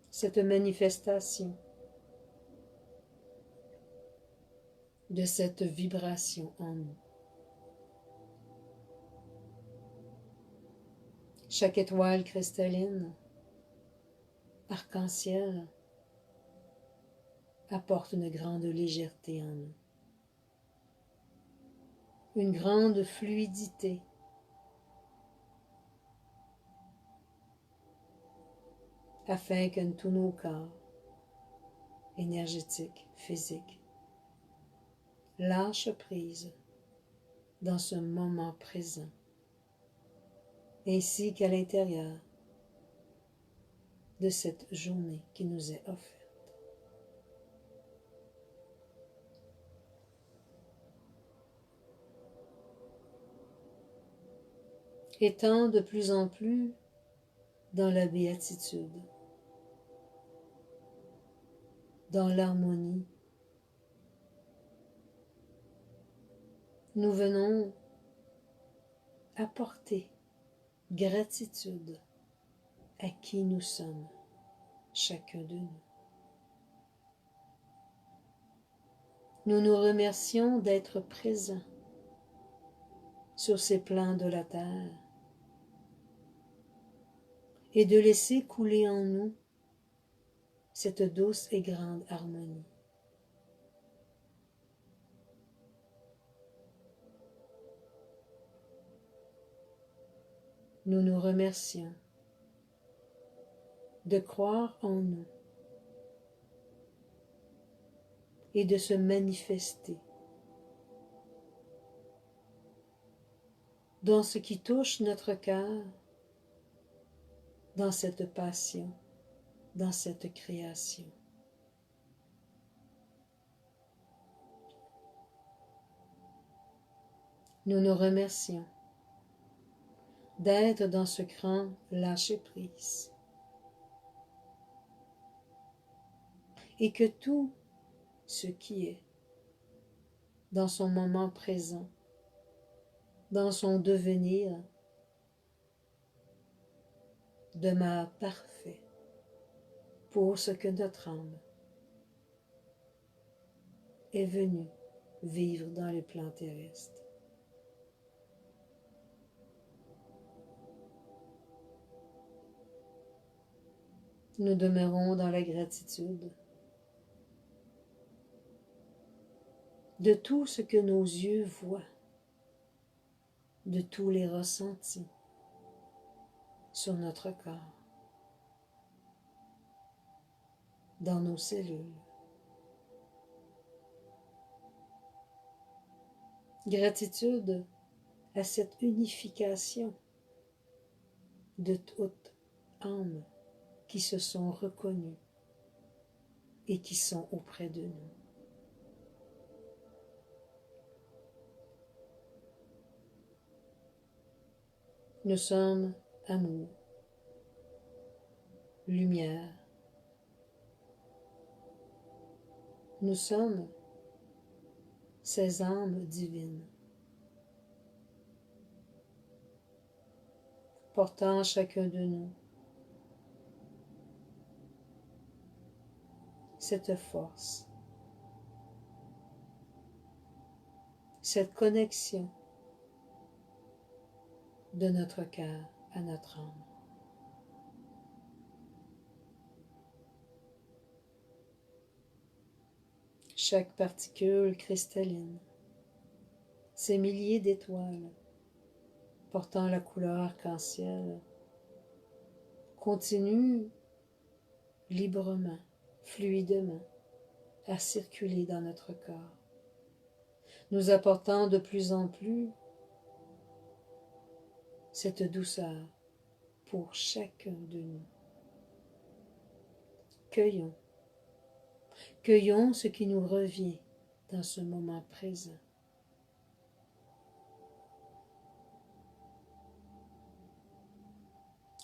cette manifestation de cette vibration en nous. Chaque étoile cristalline, arc-en-ciel, apporte une grande légèreté en nous, une grande fluidité, afin que tous nos corps énergétiques, physiques, lâchent prise dans ce moment présent, ainsi qu'à l'intérieur de cette journée qui nous est offerte. Étant de plus en plus dans la béatitude, dans l'harmonie, nous venons apporter gratitude à qui nous sommes, chacun de nous. Nous nous remercions d'être présents sur ces plans de la terre et de laisser couler en nous cette douce et grande harmonie. Nous nous remercions de croire en nous et de se manifester dans ce qui touche notre cœur, dans cette passion, dans cette création. Nous nous remercions d'être dans ce grand lâcher-prise et que tout ce qui est dans son moment présent, dans son devenir, demeure parfait pour ce que notre âme est venue vivre dans les plans terrestres. Nous demeurons dans la gratitude de tout ce que nos yeux voient, de tous les ressentis sur notre corps, dans nos cellules. Gratitude à cette unification de toutes âmes qui se sont reconnues et qui sont auprès de nous. Nous sommes amour, lumière. Nous sommes ces âmes divines, portant chacun de nous cette force, cette connexion de notre cœur à notre âme. Chaque particule cristalline, ces milliers d'étoiles portant la couleur arc-en-ciel, continuent librement, fluidement, à circuler dans notre corps, nous apportant de plus en plus cette douceur pour chacun de nous. Cueillons, cueillons ce qui nous revient dans ce moment présent.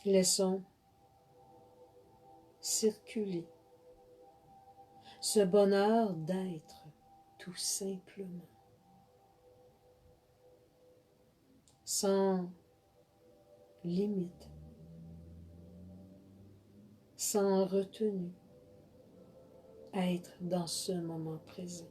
Laissons circuler ce bonheur d'être tout simplement, sans limite, sans retenue, à être dans ce moment présent.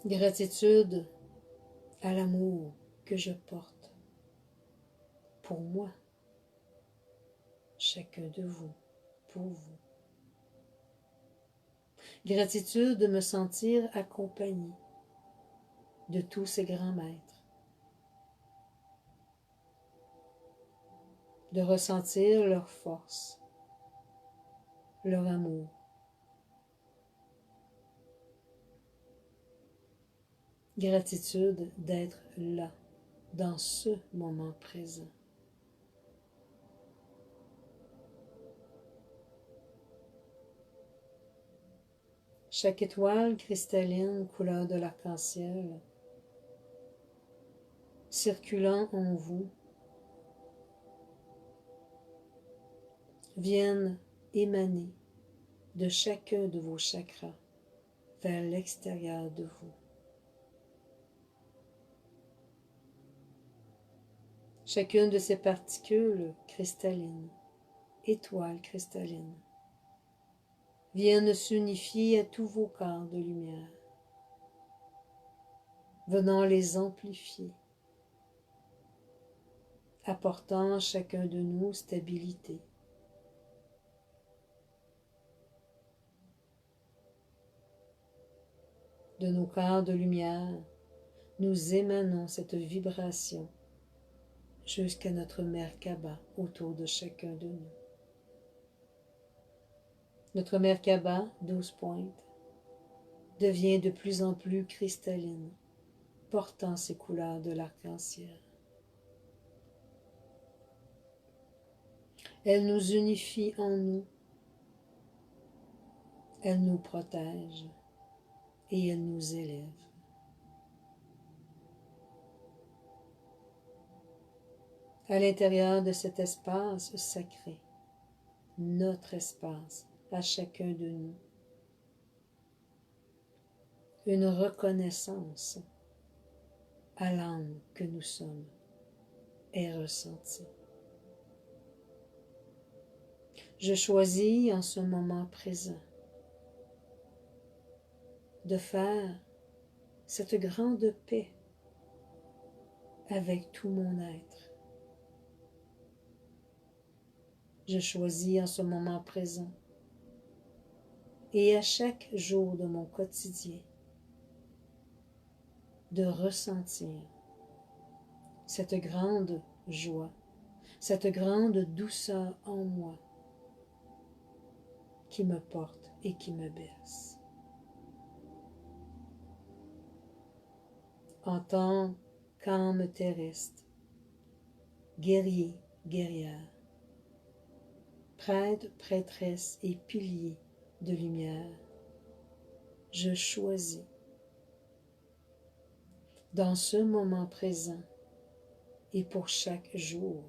Gratitude à l'amour que je porte pour moi, chacun de vous, pour vous. Gratitude de me sentir accompagné de tous ces grands maîtres, de ressentir leur force, leur amour. Gratitude d'être là, dans ce moment présent. Chaque étoile cristalline couleur de l'arc-en-ciel, circulant en vous, viennent émaner de chacun de vos chakras vers l'extérieur de vous. Chacune de ces particules cristallines, étoiles cristallines, viennent s'unifier à tous vos corps de lumière, venant les amplifier, apportant à chacun de nous stabilité. De nos corps de lumière, nous émanons cette vibration jusqu'à notre Merkaba autour de chacun de nous. Notre Merkaba, 12 pointes, devient de plus en plus cristalline, portant ces couleurs de l'arc-en-ciel. Elle nous unifie en nous, elle nous protège et elle nous élève. à l'intérieur de cet espace sacré, notre espace, à chacun de nous. Une reconnaissance à l'âme que nous sommes est ressentie. Je choisis en ce moment présent de faire cette grande paix avec tout mon être. Je choisis en ce moment présent et à chaque jour de mon quotidien de ressentir cette grande joie, cette grande douceur en moi qui me porte et qui me berce. En tant qu'âme terrestre, guerrier, guerrière, prêtre, prêtresse et pilier de lumière, je choisis dans ce moment présent et pour chaque jour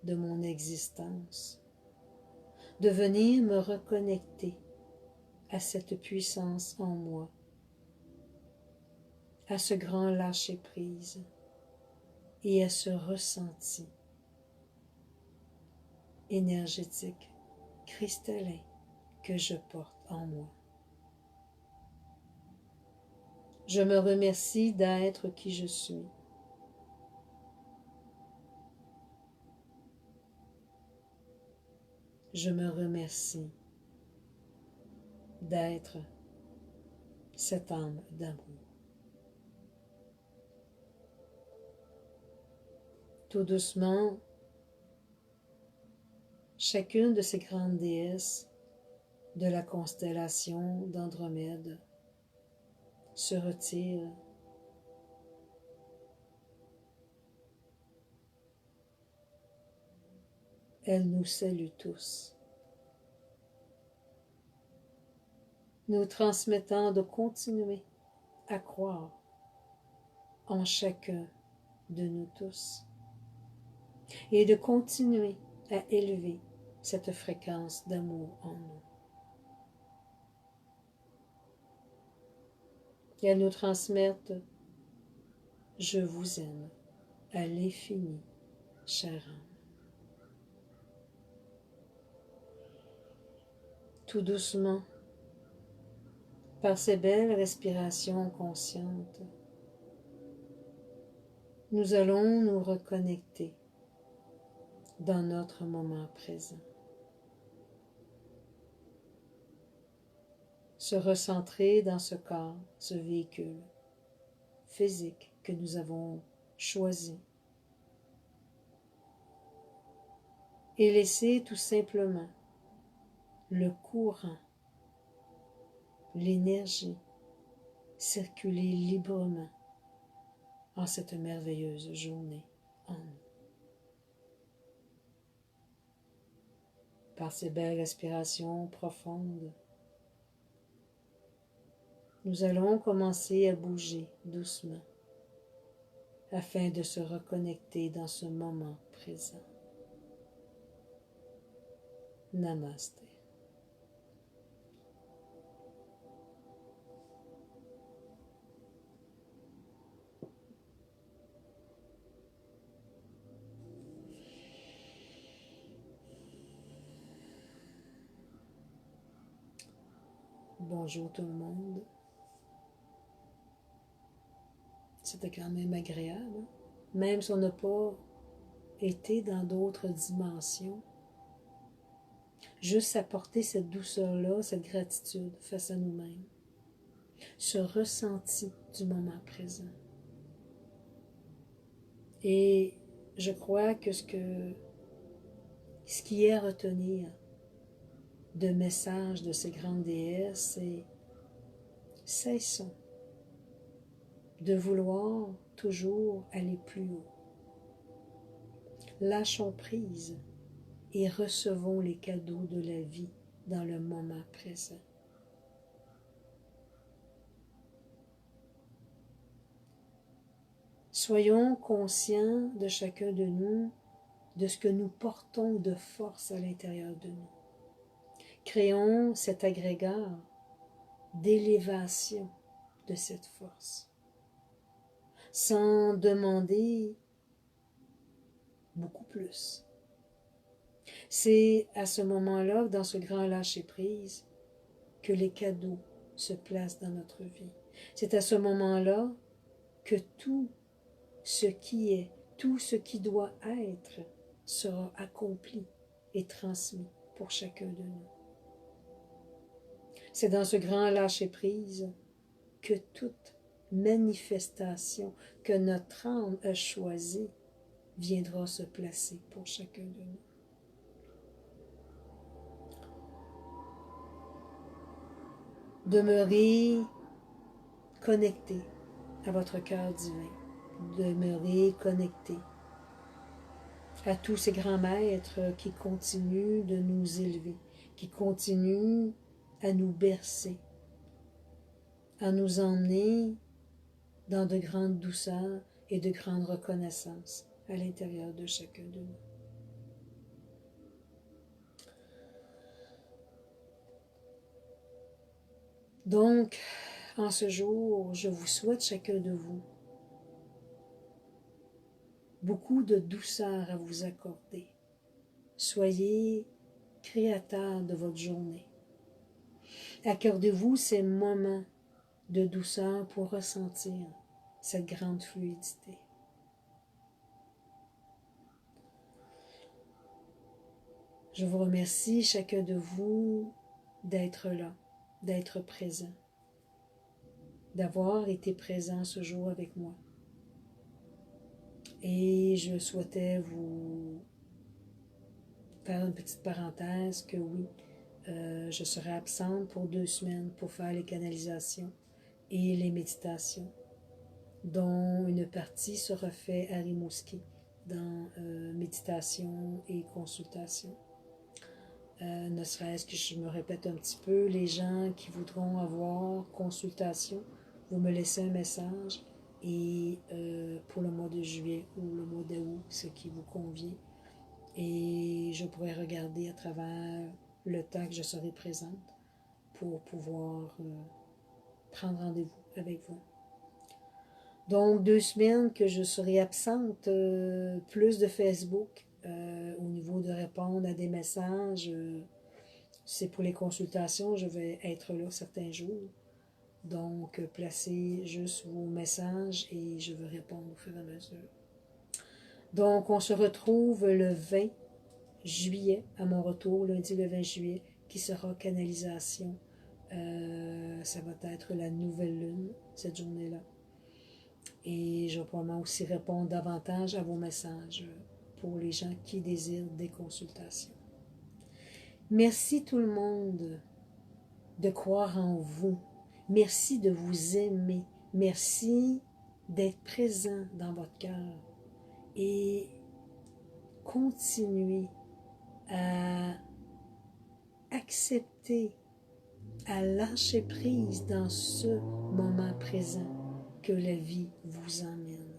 de mon existence, de venir me reconnecter à cette puissance en moi, à ce grand lâcher-prise et à ce ressenti énergétique, cristallin que je porte en moi. Je me remercie d'être qui je suis. Je me remercie d'être cette âme d'amour. Tout doucement, chacune de ces grandes déesses de la constellation d'Andromède se retire elle nous salue tous, nous transmettant de continuer à croire en chacun de nous tous et de continuer à élever cette fréquence d'amour en nous. Et elles nous transmettent « Je vous aime à l'infini, chère âme ». Tout doucement, par ces belles respirations conscientes, nous allons nous reconnecter dans notre moment présent. Se recentrer dans ce corps, ce véhicule physique que nous avons choisi et laisser tout simplement le courant, l'énergie circuler librement en cette merveilleuse journée en nous. Par ces belles respirations profondes, nous allons commencer à bouger doucement afin de se reconnecter dans ce moment présent. Namasté. Bonjour tout le monde. C'était quand même agréable, hein? Même si on n'a pas été dans d'autres dimensions. Juste apporter cette douceur-là, cette gratitude face à nous-mêmes. Ce ressenti du moment présent. Et je crois que ce qui est à retenir de message de ces grandes déesses, c'est cessons de vouloir toujours aller plus haut. Lâchons prise et recevons les cadeaux de la vie dans le moment présent. Soyons conscients de chacun de nous de ce que nous portons de force à l'intérieur de nous. Créons cet agrégat d'élévation de cette force, sans demander beaucoup plus. C'est à ce moment-là, dans ce grand lâcher-prise, que les cadeaux se placent dans notre vie. C'est à ce moment-là que tout ce qui est, tout ce qui doit être, sera accompli et transmis pour chacun de nous. C'est dans ce grand lâcher-prise que toute manifestation que notre âme a choisie viendra se placer pour chacun de nous. Demeurez connecté à votre cœur divin. Demeurez connecté à tous ces grands maîtres qui continuent de nous élever, qui continuent à nous bercer, à nous emmener dans de grandes douceurs et de grandes reconnaissances à l'intérieur de chacun de nous. Donc, en ce jour, je vous souhaite chacun de vous beaucoup de douceur à vous accorder. Soyez créateur de votre journée. Accordez-vous ces moments de douceur pour ressentir cette grande fluidité. Je vous remercie chacun de vous d'être là, d'être présent, d'avoir été présent ce jour avec moi. Et je souhaitais vous faire une petite parenthèse que oui, je serai absente pour 2 semaines pour faire les canalisations et les méditations, dont une partie sera faite à Rimouski dans méditation et consultation. Ne serait-ce que je me répète un petit peu, les gens qui voudront avoir consultation, vous me laissez un message et pour le mois de juillet ou le mois d'août, ce qui vous convient. Et je pourrai regarder à travers le temps que je serai présente pour pouvoir prendre rendez-vous avec vous. Donc 2 semaines que je serai absente, plus de Facebook au niveau de répondre à des messages. C'est pour les consultations, je vais être là certains jours. Donc, placez juste vos messages et je vais répondre au fur et à mesure. Donc, on se retrouve le 20 juillet à mon retour, lundi le 20 juillet, qui sera canalisation. Ça va être la nouvelle lune, cette journée-là. Et je vais probablement aussi répondre davantage à vos messages pour les gens qui désirent des consultations. Merci tout le monde de croire en vous. Merci de vous aimer. Merci d'être présent dans votre cœur. Et continuez à accepter, à lâcher prise dans ce moment présent que la vie vous emmène.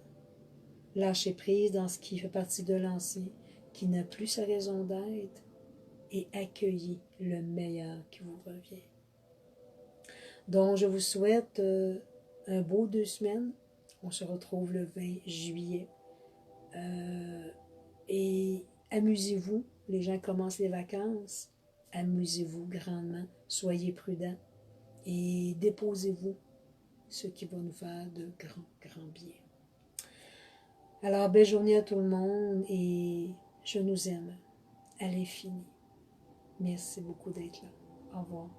Lâchez prise dans ce qui fait partie de l'ancien, qui n'a plus sa raison d'être, et accueillez le meilleur qui vous revient. Donc, je vous souhaite un beau 2 semaines. On se retrouve le 20 juillet. Et amusez-vous. Les gens commencent les vacances. Amusez-vous grandement. Soyez prudents. Et déposez-vous ce qui va nous faire de grands bien. Alors, belle journée à tout le monde et je nous aime à l'infini. Merci beaucoup d'être là. Au revoir.